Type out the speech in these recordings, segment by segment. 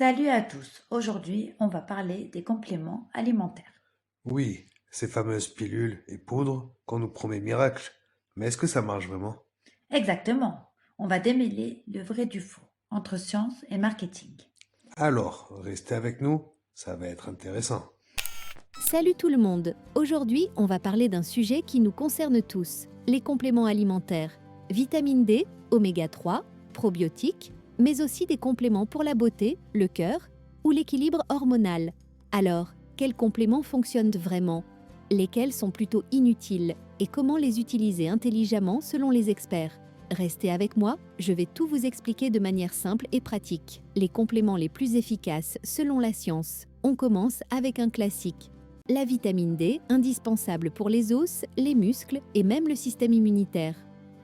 Salut à tous. Aujourd'hui, on va parler des compléments alimentaires. Oui, ces fameuses pilules et poudres qu'on nous promet miracle. Mais est-ce que ça marche vraiment? Exactement. On va démêler le vrai du faux entre science et marketing. Alors, restez avec nous, ça va être intéressant. Salut tout le monde. Aujourd'hui, on va parler d'un sujet qui nous concerne tous, les compléments alimentaires. Vitamine D, oméga 3, probiotiques, mais aussi des compléments pour la beauté, le cœur ou l'équilibre hormonal. Alors, quels compléments fonctionnent vraiment? Lesquels sont plutôt inutiles? Et comment les utiliser intelligemment selon les experts? Restez avec moi, je vais tout vous expliquer de manière simple et pratique. Les compléments les plus efficaces selon la science. On commence avec un classique. La vitamine D, indispensable pour les os, les muscles et même le système immunitaire.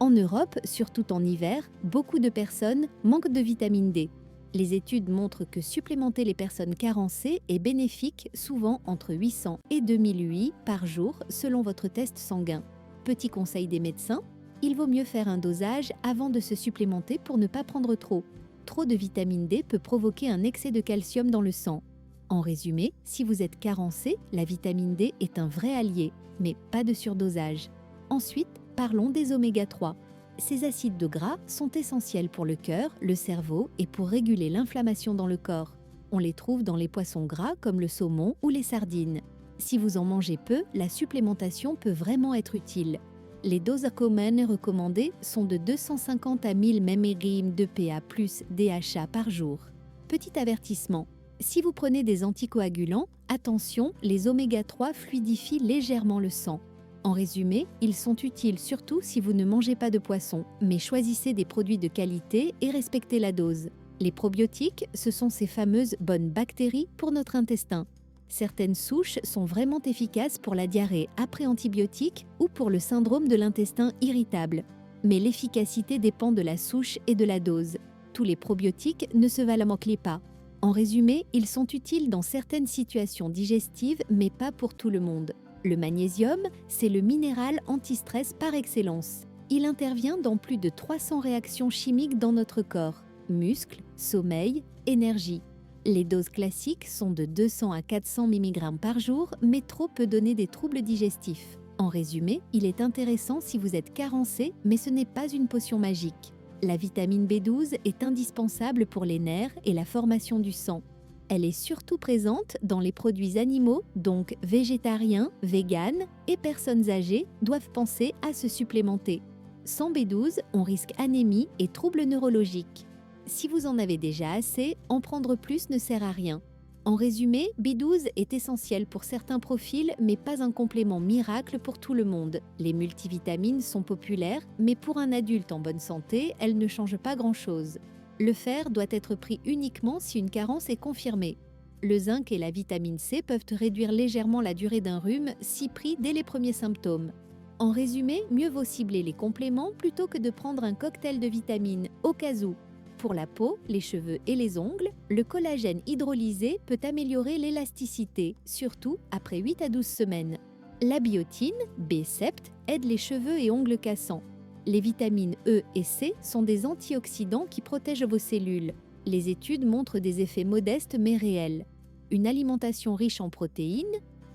En Europe, surtout en hiver, beaucoup de personnes manquent de vitamine D. Les études montrent que supplémenter les personnes carencées est bénéfique, souvent entre 800 et 2000 UI par jour selon votre test sanguin. Petit conseil des médecins, il vaut mieux faire un dosage avant de se supplémenter pour ne pas prendre trop. Trop de vitamine D peut provoquer un excès de calcium dans le sang. En résumé, si vous êtes carencé, la vitamine D est un vrai allié, mais pas de surdosage. Ensuite, parlons des oméga 3. Ces acides de gras sont essentiels pour le cœur, le cerveau et pour réguler l'inflammation dans le corps. On les trouve dans les poissons gras comme le saumon ou les sardines. Si vous en mangez peu, la supplémentation peut vraiment être utile. Les doses communes recommandées sont de 250 à 1000 mg de PA plus DHA par jour. Petit avertissement. Si vous prenez des anticoagulants, attention, les oméga 3 fluidifient légèrement le sang. En résumé, ils sont utiles surtout si vous ne mangez pas de poisson, mais choisissez des produits de qualité et respectez la dose. Les probiotiques, ce sont ces fameuses bonnes bactéries pour notre intestin. Certaines souches sont vraiment efficaces pour la diarrhée après antibiotiques ou pour le syndrome de l'intestin irritable. Mais l'efficacité dépend de la souche et de la dose. Tous les probiotiques ne se valent pas. En résumé, ils sont utiles dans certaines situations digestives, mais pas pour tout le monde. Le magnésium, c'est le minéral anti-stress par excellence. Il intervient dans plus de 300 réactions chimiques dans notre corps. Muscles, sommeil, énergie. Les doses classiques sont de 200 à 400 mg par jour, mais trop peut donner des troubles digestifs. En résumé, il est intéressant si vous êtes carencé, mais ce n'est pas une potion magique. La vitamine B12 est indispensable pour les nerfs et la formation du sang. Elle est surtout présente dans les produits animaux, donc végétariens, véganes et personnes âgées doivent penser à se supplémenter. Sans B12, on risque anémie et troubles neurologiques. Si vous en avez déjà assez, en prendre plus ne sert à rien. En résumé, B12 est essentiel pour certains profils, mais pas un complément miracle pour tout le monde. Les multivitamines sont populaires, mais pour un adulte en bonne santé, elles ne changent pas grand-chose. Le fer doit être pris uniquement si une carence est confirmée. Le zinc et la vitamine C peuvent réduire légèrement la durée d'un rhume si pris dès les premiers symptômes. En résumé, mieux vaut cibler les compléments plutôt que de prendre un cocktail de vitamines, au cas où. Pour la peau, les cheveux et les ongles, le collagène hydrolysé peut améliorer l'élasticité, surtout après 8 à 12 semaines. La biotine, B7, aide les cheveux et ongles cassants. Les vitamines E et C sont des antioxydants qui protègent vos cellules. Les études montrent des effets modestes mais réels. Une alimentation riche en protéines,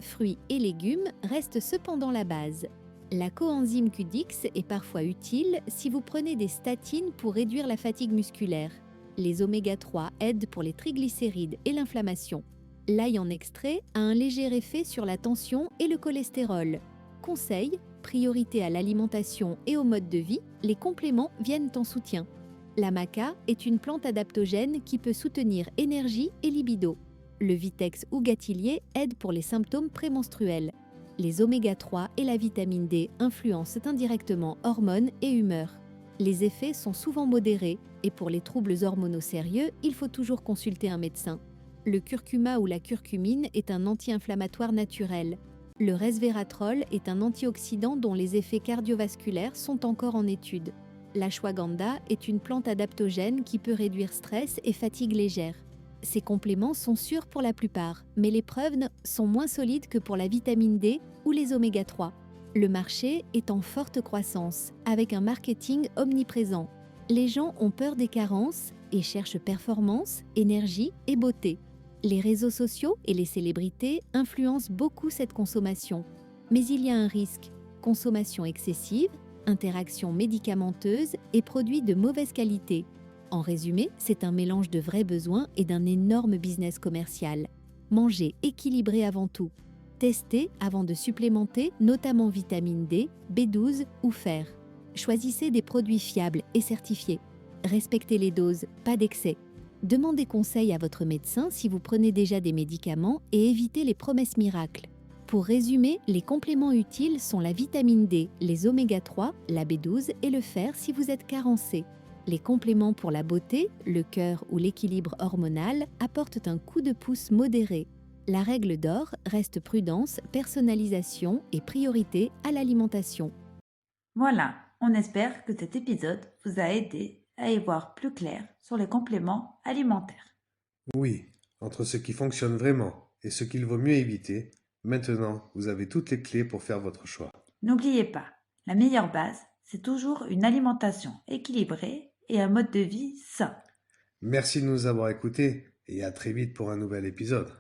fruits et légumes reste cependant la base. La coenzyme Q10 est parfois utile si vous prenez des statines pour réduire la fatigue musculaire. Les oméga 3 aident pour les triglycérides et l'inflammation. L'ail en extrait a un léger effet sur la tension et le cholestérol. Conseil, priorité à l'alimentation et au mode de vie, les compléments viennent en soutien. La maca est une plante adaptogène qui peut soutenir énergie et libido. Le vitex ou gâtillier aide pour les symptômes prémenstruels. Les oméga 3 et la vitamine D influencent indirectement hormones et humeur. Les effets sont souvent modérés et pour les troubles hormonaux sérieux, il faut toujours consulter un médecin. Le curcuma ou la curcumine est un anti-inflammatoire naturel. Le resveratrol est un antioxydant dont les effets cardiovasculaires sont encore en étude. L'ashwagandha est une plante adaptogène qui peut réduire stress et fatigue légère. Ces compléments sont sûrs pour la plupart, mais les preuves sont moins solides que pour la vitamine D ou les oméga 3. Le marché est en forte croissance, avec un marketing omniprésent. Les gens ont peur des carences et cherchent performance, énergie et beauté. Les réseaux sociaux et les célébrités influencent beaucoup cette consommation. Mais il y a un risque: consommation excessive, interactions médicamenteuses et produits de mauvaise qualité. En résumé, c'est un mélange de vrais besoins et d'un énorme business commercial. Mangez équilibré avant tout. Testez avant de supplémenter, notamment vitamine D, B12 ou fer. Choisissez des produits fiables et certifiés. Respectez les doses, pas d'excès. Demandez conseil à votre médecin si vous prenez déjà des médicaments et évitez les promesses miracles. Pour résumer, les compléments utiles sont la vitamine D, les oméga 3, la B12 et le fer si vous êtes carencé. Les compléments pour la beauté, le cœur ou l'équilibre hormonal apportent un coup de pouce modéré. La règle d'or reste prudence, personnalisation et priorité à l'alimentation. Voilà, on espère que cet épisode vous a aidé à y voir plus clair sur les compléments alimentaires. Oui, entre ce qui fonctionne vraiment et ce qu'il vaut mieux éviter, maintenant vous avez toutes les clés pour faire votre choix. N'oubliez pas, la meilleure base, c'est toujours une alimentation équilibrée et un mode de vie sain. Merci de nous avoir écoutés et à très vite pour un nouvel épisode.